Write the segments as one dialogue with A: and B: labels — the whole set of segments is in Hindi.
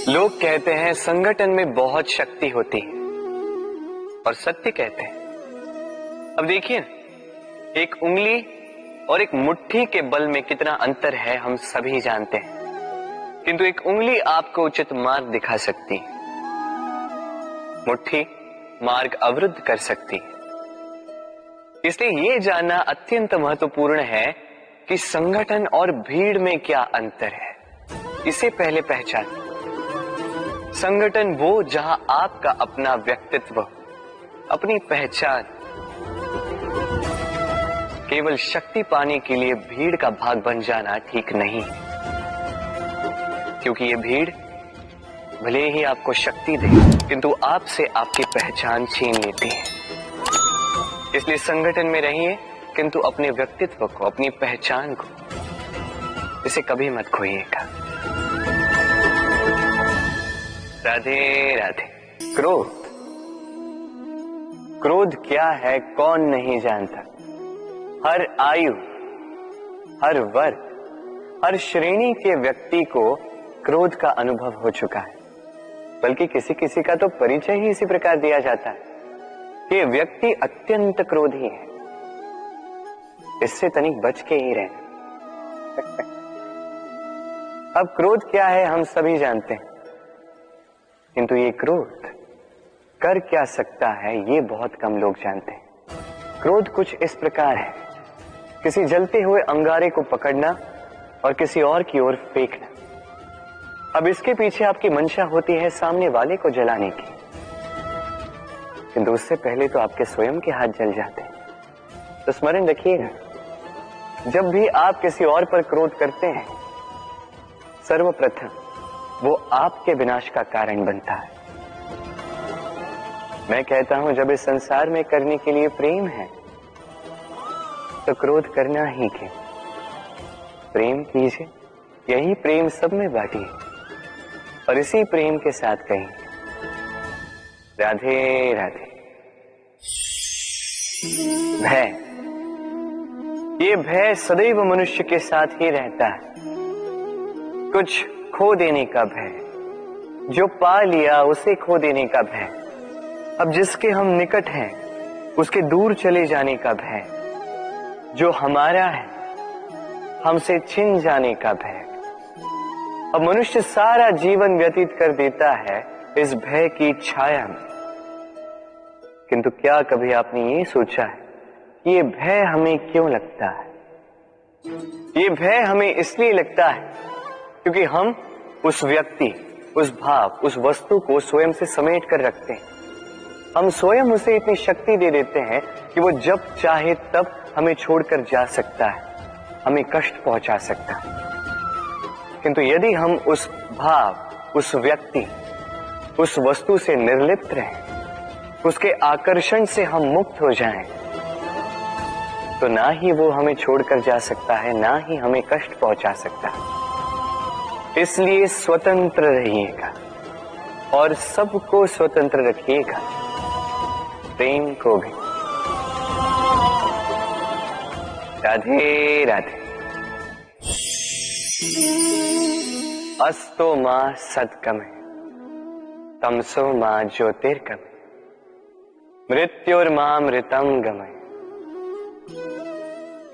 A: लोग कहते हैं संगठन में बहुत शक्ति होती है और सत्य कहते हैं। अब देखिए, एक उंगली और एक मुट्ठी के बल में कितना अंतर है हम सभी जानते हैं, किंतु एक उंगली आपको उचित मार्ग दिखा सकती है, मुट्ठी मार्ग अवरुद्ध कर सकती है। इसलिए ये जानना अत्यंत महत्वपूर्ण है कि संगठन और भीड़ में क्या अंतर है। इसे पहले पहचान। संगठन वो जहां आपका अपना व्यक्तित्व, अपनी पहचान, केवल शक्ति पाने के लिए भीड़ का भाग बन जाना ठीक नहीं, क्योंकि ये भीड़ भले ही आपको शक्ति दे किंतु आपसे आपकी पहचान छीन लेती है। इसलिए संगठन में रहिए किंतु अपने व्यक्तित्व को, अपनी पहचान को, इसे कभी मत खोइएगा। राधे राधे। क्रोध, क्रोध क्या है कौन नहीं जानता। हर आयु, हर वर्ग, हर श्रेणी के व्यक्ति को क्रोध का अनुभव हो चुका है। बल्कि किसी किसी का तो परिचय ही इसी प्रकार दिया जाता है कि व्यक्ति अत्यंत क्रोधी है, इससे तनिक बच के ही रहे। अब क्रोध क्या है हम सभी जानते हैं, किंतु ये क्रोध कर क्या सकता है ये बहुत कम लोग जानते हैं। क्रोध कुछ इस प्रकार है, किसी जलते हुए अंगारे को पकड़ना और किसी और की ओर फेंकना। अब इसके पीछे आपकी मंशा होती है सामने वाले को जलाने की, किंतु उससे पहले तो आपके स्वयं के हाथ जल जाते हैं। तो स्मरण रखिएगा, जब भी आप किसी और पर क्रोध करते हैं, सर्वप्रथम वो आपके विनाश का कारण बनता है। मैं कहता हूं, जब इस संसार में करने के लिए प्रेम है तो क्रोध करना ही क्यों। प्रेम कीजिए, यही प्रेम सब में बांटिए और इसी प्रेम के साथ कहें राधे राधे। भय, ये भय सदैव मनुष्य के साथ ही रहता है। कुछ खो देने का भय, जो पा लिया उसे खो देने का भय। अब जिसके हम निकट हैं उसके दूर चले जाने का भय, जो हमारा है हमसे छिन जाने का भय। अब मनुष्य सारा जीवन व्यतीत कर देता है इस भय की छाया में। किंतु क्या कभी आपने ये सोचा है कि ये भय हमें क्यों लगता है? ये भय हमें इसलिए लगता है क्योंकि हम उस व्यक्ति, उस भाव, उस वस्तु को स्वयं से समेट कर रखते हैं। हम स्वयं उसे इतनी शक्ति दे देते हैं कि वो जब चाहे तब हमें छोड़कर जा सकता है, हमें कष्ट पहुंचा सकता है। किंतु यदि हम उस भाव, उस व्यक्ति, उस वस्तु से निर्लिप्त रहें, उसके आकर्षण से हम मुक्त हो जाएं, तो ना ही वो हमें छोड़कर जा सकता है, ना ही हमें कष्ट पहुंचा सकता है। इसलिए स्वतंत्र रहिएगा और सबको स्वतंत्र रखिएगा, प्रेम को भी। राधे राधे। अस्तो मां सद्गमय, तमसो मां ज्योतिर्गमय, मृत्युर्मां मृतम गमय।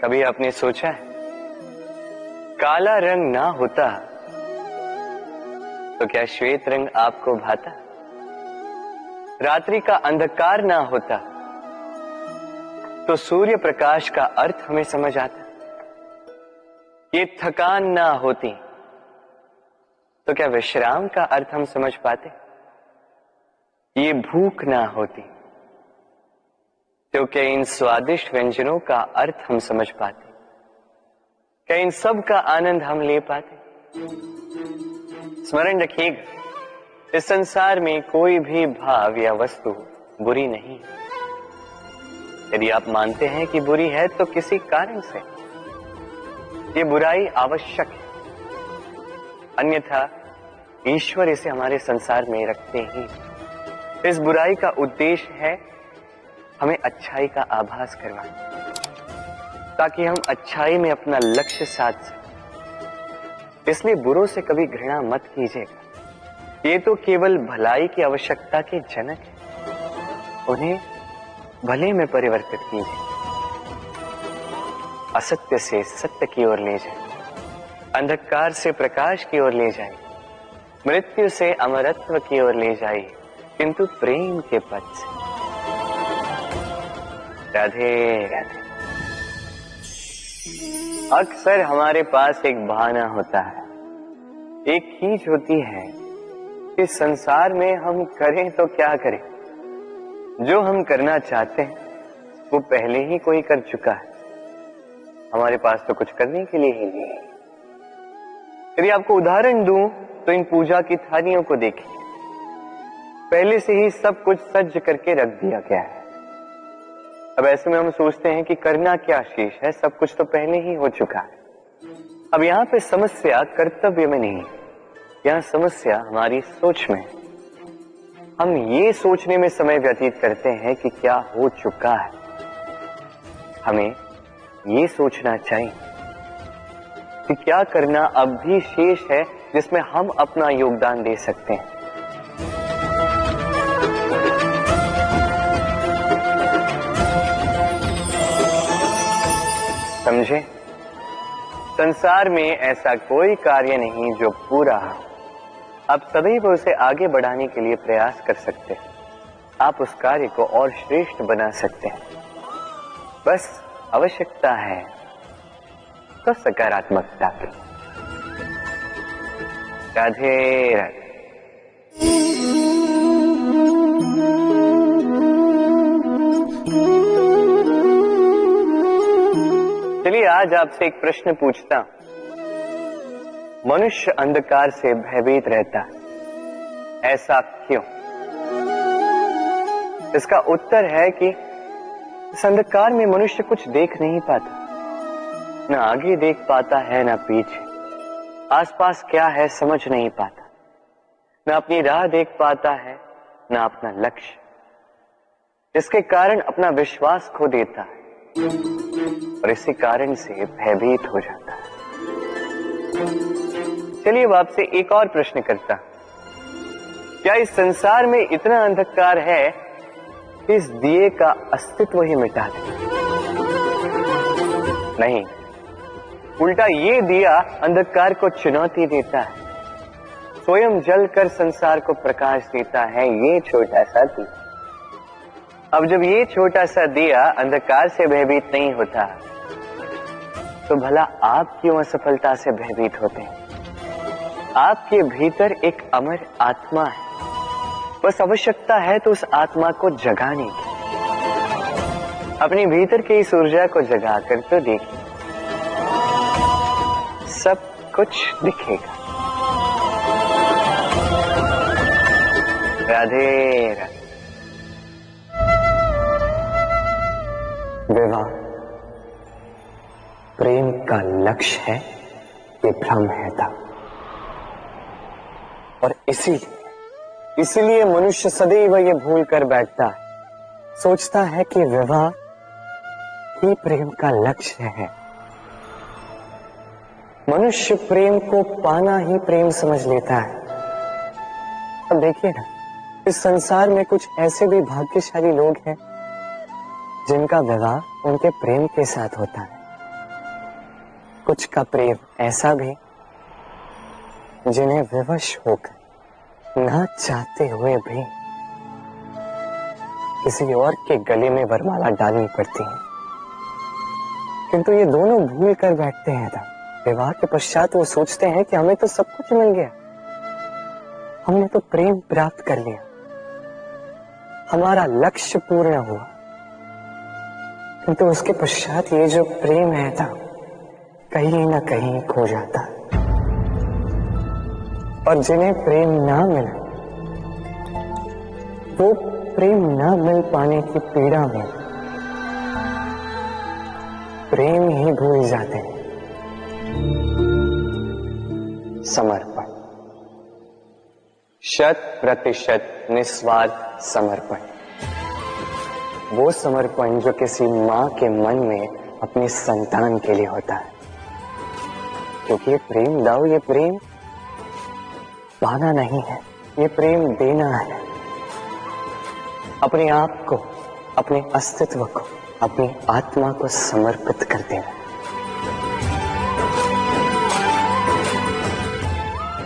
A: कभी आपने सोचा है, काला रंग ना होता तो क्या श्वेत रंग आपको भाता? रात्रि का अंधकार ना होता तो सूर्य प्रकाश का अर्थ हमें समझ आता? ये थकान ना होती तो क्या विश्राम का अर्थ हम समझ पाते? ये भूख ना होती तो क्या इन स्वादिष्ट व्यंजनों का अर्थ हम समझ पाते? क्या इन सब का आनंद हम ले पाते? स्मरण रखिएगा, इस संसार में कोई भी भाव या वस्तु बुरी नहीं। यदि आप मानते हैं कि बुरी है तो किसी कारण से ये बुराई आवश्यक है, अन्यथा ईश्वर इसे हमारे संसार में रखते ही। इस बुराई का उद्देश्य है हमें अच्छाई का आभास करवाना, ताकि हम अच्छाई में अपना लक्ष्य साध सकें। इसलिए बुरों से कभी घृणा मत कीजिएगा, ये तो केवल भलाई की आवश्यकता के जनक है, उन्हें भले में परिवर्तित कीजिए, असत्य से सत्य की ओर ले जाए, अंधकार से प्रकाश की ओर ले जाए, मृत्यु से अमरत्व की ओर ले जाए, किंतु प्रेम के पथ से। राधे राधे। अक्सर हमारे पास एक बहाना होता है, एक खींच होती है कि संसार में हम करें तो क्या करें, जो हम करना चाहते हैं वो पहले ही कोई कर चुका है, हमारे पास तो कुछ करने के लिए ही नहीं है। यदि आपको उदाहरण दूं तो इन पूजा की थालियों को देखिए, पहले से ही सब कुछ सज्ज करके रख दिया गया है। अब ऐसे में हम सोचते हैं कि करना क्या शेष है, सब कुछ तो पहले ही हो चुका है। अब यहाँ पे समस्या कर्तव्य में नहीं, यहाँ समस्या हमारी सोच में। हम ये सोचने में समय व्यतीत करते हैं कि क्या हो चुका है। हमें ये सोचना चाहिए कि क्या करना अब भी शेष है जिसमें हम अपना योगदान दे सकते हैं। समझे? संसार में ऐसा कोई कार्य नहीं जो पूरा हो। आप सदैव उसे आगे बढ़ाने के लिए प्रयास कर सकते हैं, आप उस कार्य को और श्रेष्ठ बना सकते हैं। बस आवश्यकता है तो सकारात्मकता की। राधे राधे। चलिए आज आपसे एक प्रश्न पूछता हूं। मनुष्य अंधकार से भयभीत रहता है, ऐसा क्यों? इसका उत्तर है कि इस अंधकार में मनुष्य कुछ देख नहीं पाता, न आगे देख पाता है न पीछे, आसपास क्या है समझ नहीं पाता, न अपनी राह देख पाता है न अपना लक्ष्य, जिसके कारण अपना विश्वास खो देता है और इसी कारण से भयभीत हो जाता है। चलिए अब आपसे एक और प्रश्न करता, क्या इस संसार में इतना अंधकार है कि इस दिए का अस्तित्व ही मिटा दे? नहीं, उल्टा ये दिया अंधकार को चुनौती देता है, स्वयं जलकर संसार को प्रकाश देता है। ये छोटा सा दिया, अब जब ये छोटा सा दिया अंधकार से भयभीत नहीं होता, तो भला आप क्यों असफलता से भयभीत होते हैं? आपके भीतर एक अमर आत्मा है, बस आवश्यकता है तो उस आत्मा को जगाने की। अपने भीतर की इस ऊर्जा को जगाकर तो देखिए, सब कुछ दिखेगा। राधे राधे। विवाह प्रेम का लक्ष्य है, ये भ्रम है था। और इसीलिए मनुष्य सदैव ये भूल कर बैठता है, सोचता है कि विवाह ही प्रेम का लक्ष्य है। मनुष्य प्रेम को पाना ही प्रेम समझ लेता है। अब देखिए ना, इस संसार में कुछ ऐसे भी भाग्यशाली लोग हैं जिनका विवाह उनके प्रेम के साथ होता है। कुछ का प्रेम ऐसा भी जिन्हें विवश होकर ना चाहते हुए भी किसी और के गले में वरमाला डालनी पड़ती है। किंतु ये दोनों भूल कर बैठते हैं था। विवाह के पश्चात वो सोचते हैं कि हमें तो सब कुछ मिल गया, हमने तो प्रेम प्राप्त कर लिया, हमारा लक्ष्य पूर्ण हुआ। किंतु उसके पश्चात ये जो प्रेम है था कहीं ना कहीं खो जाता। और जिन्हें प्रेम ना मिला, वो प्रेम ना मिल पाने की पीड़ा में प्रेम ही भूल जाते हैं। समर्पण, 100% निस्वार्थ समर्पण, वो समर्पण जो किसी मां के मन में अपने संतान के लिए होता है। क्योंकि ये प्रेम दाव, ये प्रेम पाना नहीं है, ये प्रेम देना है, अपने आप को, अपने अस्तित्व को, अपनी आत्मा को समर्पित कर देना।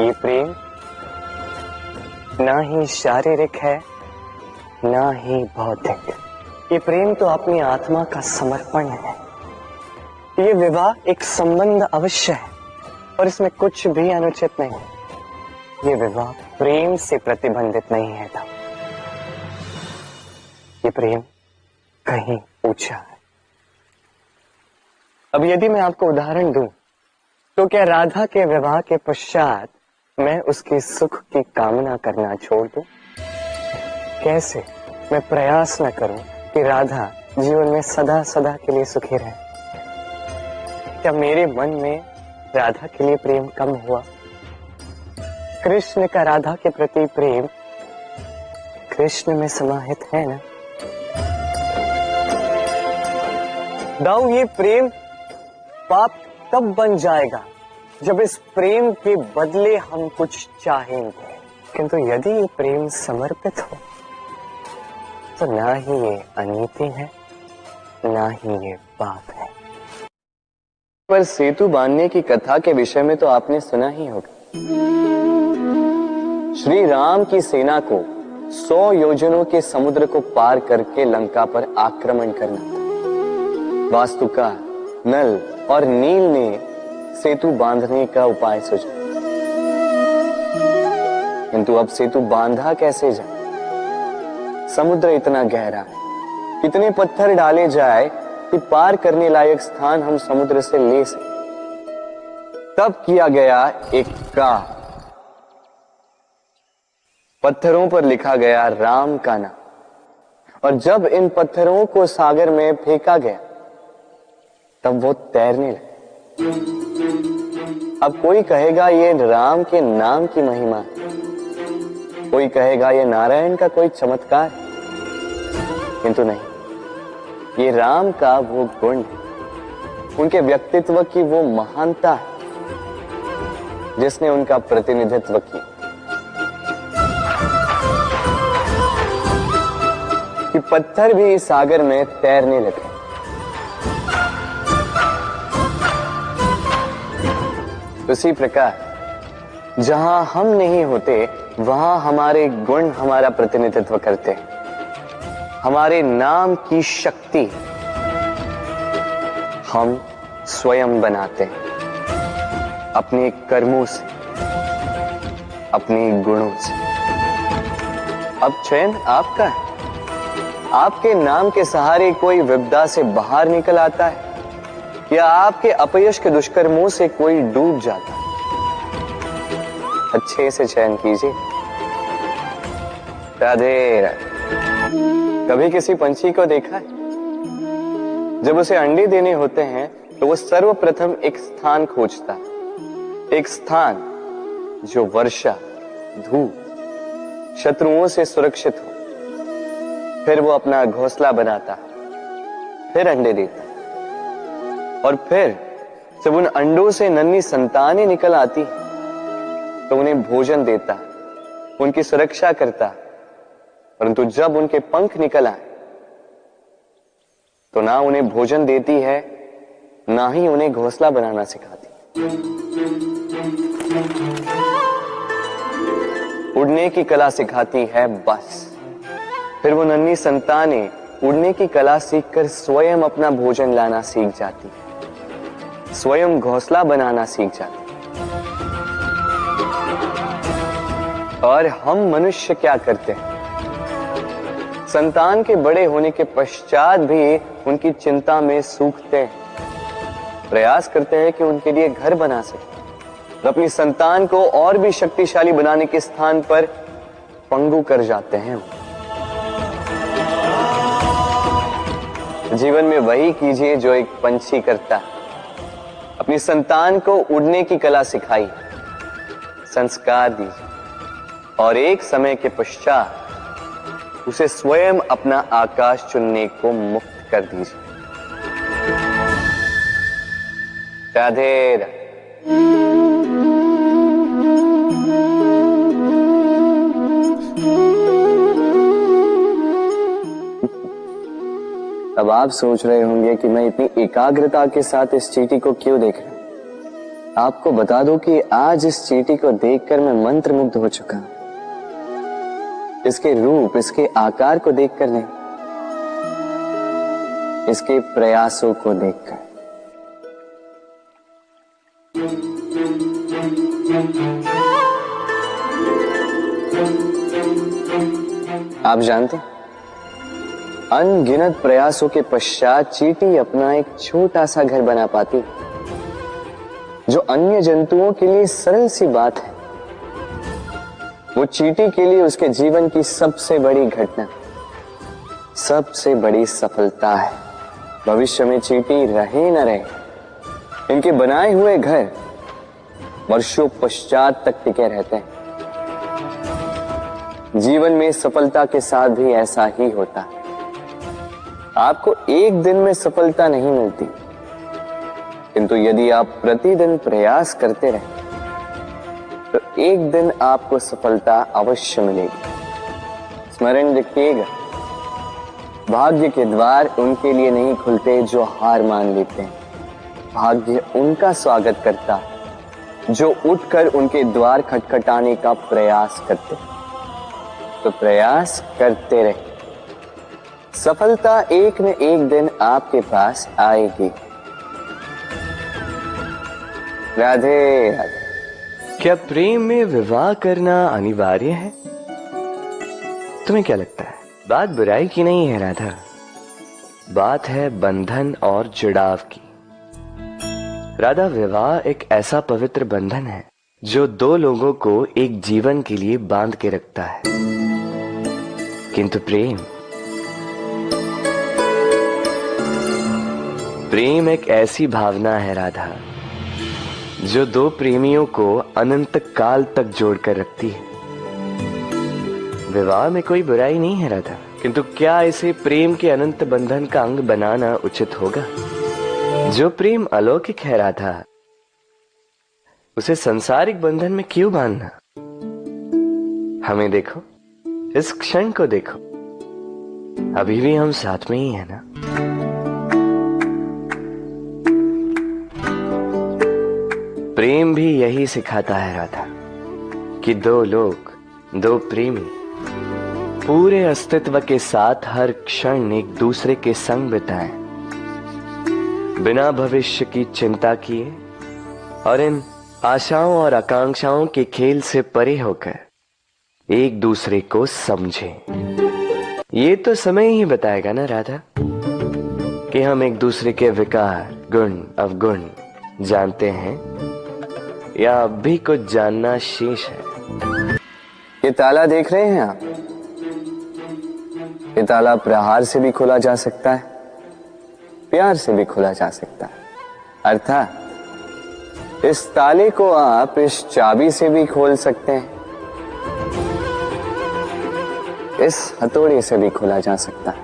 A: ये प्रेम ना ही शारीरिक है, ना ही भौतिक। ये प्रेम तो अपनी आत्मा का समर्पण है। ये विवाह एक संबंध अवश्य है और इसमें कुछ भी अनुचित नहीं है। ये विवाह प्रेम से प्रतिबंधित नहीं है था। ये प्रेम कहीं ऊंचा है। अब यदि मैं आपको उदाहरण दूं, तो क्या राधा के विवाह के पश्चात मैं उसके सुख की कामना करना छोड़ दूं? कैसे मैं प्रयास न करूं कि राधा जीवन में सदा सदा के लिए सुखी रहे? क्या मेरे मन में राधा के लिए प्रेम कम हुआ? कृष्ण का राधा के प्रति प्रेम कृष्ण में समाहित है ना? दाऊ, ये प्रेम पाप तब बन जाएगा जब इस प्रेम के बदले हम कुछ चाहेंगे। किंतु यदि ये प्रेम समर्पित हो तो ना ही ये अनीति है, ना ही ये पाप है। पर सेतु बांधने की कथा के विषय में तो आपने सुना ही होगा। श्री राम की सेना को 100 योजनों के समुद्र को पार करके लंका पर आक्रमण करना था। वास्तुका, नल और नील ने सेतु बांधने का उपाय सोचा, किंतु अब सेतु बांधा कैसे जाए? समुद्र इतना गहरा है, इतने पत्थर डाले जाए कि पार करने लायक स्थान हम समुद्र से ले सके। तब किया गया एक काम, पत्थरों पर लिखा गया राम का नाम, और जब इन पत्थरों को सागर में फेंका गया तब वो तैरने लगे। अब कोई कहेगा ये राम के नाम की महिमा है, कोई कहेगा ये नारायण का कोई चमत्कार, किंतु नहीं, ये राम का वो गुण है, उनके व्यक्तित्व की वो महानता है जिसने उनका प्रतिनिधित्व किया। कि पत्थर भी सागर में तैरने लगे। उसी प्रकार जहां हम नहीं होते वहां हमारे गुण हमारा प्रतिनिधित्व करते हैं। हमारे नाम की शक्ति हम स्वयं बनाते हैं, अपने कर्मों से, अपने गुणों से। अब चयन आपका है। आपके नाम के सहारे कोई विपदा से बाहर निकल आता है या आपके अपयश के दुष्कर्मों से कोई डूब जाता है। अच्छे से चयन कीजिए। राधे राधे। कभी किसी पंछी को देखा है? जब उसे अंडे देने होते हैं तो वो सर्वप्रथम एक स्थान खोजता है, एक स्थान जो वर्षा, धूप, शत्रुओं से सुरक्षित हो। फिर वो अपना घोंसला बनाता है, फिर अंडे देता है, और फिर जब उन अंडों से नन्ही संतानें निकल आती है तो उन्हें भोजन देता है, उनकी सुरक्षा करता है। परंतु जब उनके पंख निकल आए तो ना उन्हें भोजन देती है, ना ही उन्हें घोंसला बनाना सिखाती। उड़ने की कला सिखाती है बस। फिर वो नन्ही संतानें उड़ने की कला सीखकर स्वयं अपना भोजन लाना सीख जाती है, स्वयं घोंसला बनाना सीख जाती है। और हम मनुष्य क्या करते हैं? संतान के बड़े होने के पश्चात भी उनकी चिंता में सूखते हैं, प्रयास करते हैं कि उनके लिए घर बना सके, और अपनी संतान को और भी शक्तिशाली बनाने के स्थान पर पंगु कर जाते हैं। जीवन में वही कीजिए जो एक पंछी करता है। अपनी संतान को उड़ने की कला सिखाइए, संस्कार दीजिए, और एक समय के पश्चात उसे स्वयं अपना आकाश चुनने को मुक्त कर दीजिए। राधे राधे। अब आप सोच रहे होंगे कि मैं इतनी एकाग्रता के साथ इस चींटी को क्यों देख रहा हूं। आपको बता दूं कि आज इस चींटी को देखकर मैं मंत्रमुग्ध हो चुका हूं। इसके रूप, इसके आकार को देखकर नहीं, इसके प्रयासों को देखकर। आप जानते हैं, अनगिनत प्रयासों के पश्चात चींटी अपना एक छोटा सा घर बना पाती है, जो अन्य जंतुओं के लिए सरल सी बात है। वो चींटी के लिए उसके जीवन की सबसे बड़ी घटना, सबसे बड़ी सफलता है। भविष्य में चींटी रहे न रहे, इनके बनाए हुए घर वर्षों पश्चात तक टिके रहते हैं। जीवन में सफलता के साथ भी ऐसा ही होता है। आपको एक दिन में सफलता नहीं मिलती, किंतु यदि आप प्रतिदिन प्रयास करते रहे तो एक दिन आपको सफलता अवश्य मिलेगी। स्मरण रखिएगा, भाग्य के द्वार उनके लिए नहीं खुलते जो हार मान लेते हैं। भाग्य उनका स्वागत करता जो उठकर उनके द्वार खटखटाने का प्रयास करते। तो प्रयास करते रहे, सफलता एक न एक दिन आपके पास आएगी। राधे राधे।
B: क्या प्रेम में विवाह करना अनिवार्य है? तुम्हें क्या लगता है? बात बुराई की नहीं है राधा, बात है बंधन और जुड़ाव की। राधा, विवाह एक ऐसा पवित्र बंधन है जो दो लोगों को एक जीवन के लिए बांध के रखता है। किंतु प्रेम एक ऐसी भावना है राधा, जो दो प्रेमियों को अनंत काल तक जोड़कर रखती है। विवाह में कोई बुराई नहीं है राधा, किंतु क्या इसे प्रेम के अनंत बंधन का अंग बनाना उचित होगा? जो प्रेम अलौकिक है राधा, उसे सांसारिक बंधन में क्यों बांधना? हमें देखो, इस क्षण को देखो, अभी भी हम साथ में ही है ना। प्रेम भी यही सिखाता है राधा कि दो लोग, दो प्रेमी पूरे अस्तित्व के साथ हर क्षण एक दूसरे के संग बिताएं, बिना भविष्य की चिंता किए और इन आशाओं और आकांक्षाओं के खेल से परे होकर एक दूसरे को समझें। ये तो समय ही बताएगा ना राधा कि हम एक दूसरे के विकार, गुण, अवगुण जानते हैं या अब भी कुछ जानना शेष है।
A: ये ताला देख रहे हैं आप? ये ताला प्रहार से भी खोला जा सकता है, प्यार से भी खोला जा सकता है। अर्थात इस ताले को आप इस चाबी से भी खोल सकते हैं, इस हथौड़े से भी खोला जा सकता है,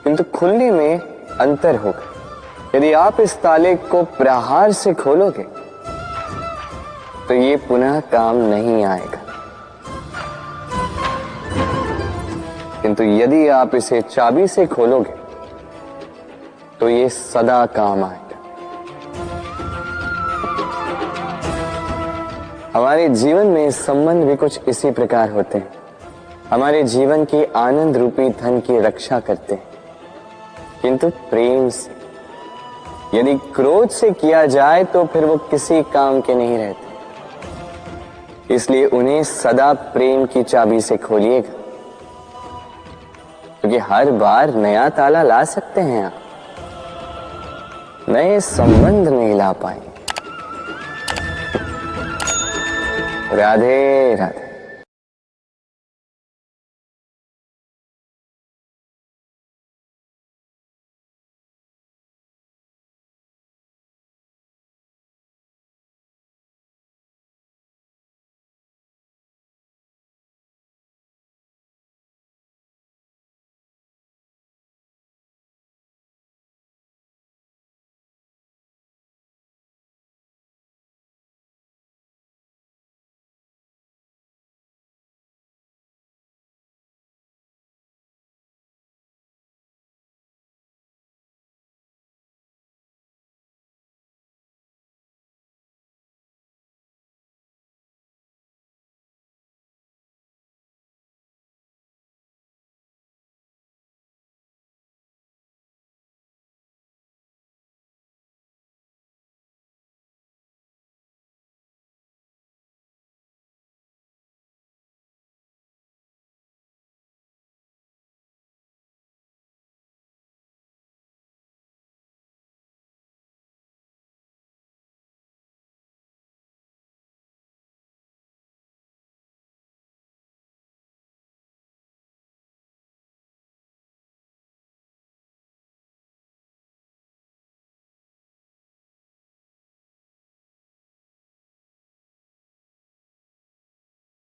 A: किंतु खुलने में अंतर होगा। यदि आप इस ताले को प्रहार से खोलोगे तो ये पुनः काम नहीं आएगा, किंतु यदि आप इसे चाबी से खोलोगे तो ये सदा काम आएगा। हमारे जीवन में संबंध भी कुछ इसी प्रकार होते हैं। हमारे जीवन के आनंद रूपी धन की रक्षा करते हैं, किंतु प्रेम से। यदि क्रोध से किया जाए तो फिर वो किसी काम के नहीं रहते। इसलिए उन्हें सदा प्रेम की चाबी से खोलिएगा, क्योंकि हर बार नया ताला ला सकते हैं आप, नए संबंध नहीं ला पाएंगे। राधे राधे।